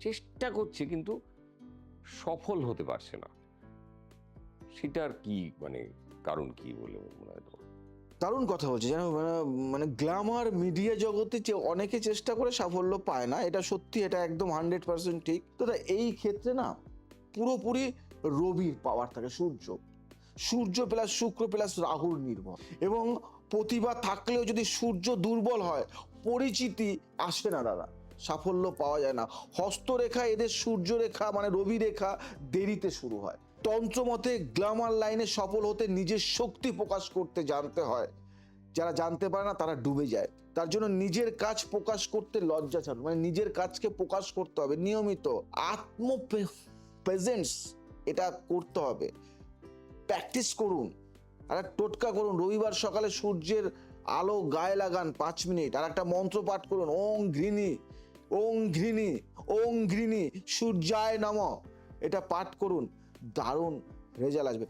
চেষ্টা করছে কিন্তু সফল হতে পারছে না, সেটার কি মানে কারণ কি বলে মনে হয় তোমার? দারুণ কথা বলছে, যেন মানে গ্ল্যামার মিডিয়া জগতে যে অনেকে চেষ্টা করে সাফল্য পায় না, এটা সত্যি, এটা একদম 100% ঠিক। তো এই ক্ষেত্রে না পুরোপুরি রবির পাওয়ার থাকে, সূর্য প্লাস শুক্র প্লাস রাহুর নির্ভর। এবং প্রতিভা থাকলেও যদি সূর্য দুর্বল হয়, পরিচিতি আসে না দাদা, সাফল্য পাওয়া যায় না। হস্তরেখা এদের সূর্যরেখা মানে রবি রেখা দেরিতে শুরু হয়। তন্ত্রমতে গ্ল্যামার লাইনে সফল হতে নিজের শক্তি প্রকাশ করতে জানতে হয়। যারা জানতে পারে না তারা ডুবে যায়। তার জন্য নিজের কাজ প্রকাশ করতে লজ্জা ছাড়ো, মানে নিজের কাজকে প্রকাশ করতে হবে নিয়মিত। আত্ম প্রেজেন্স এটা করতে হবে, প্র্যাকটিস করুন। আর একটা টোটকা করুন, রবিবার সকালে সূর্যের আলো গায়ে লাগান 5 মিনিট, আর একটা মন্ত্র পাঠ করুন, ওং ঘৃণী ওং ঘৃণী ওং ঘৃণী সূর্যায় নমঃ। এটা পাঠ করুন, দারুণ রেজাল্ট আসবে।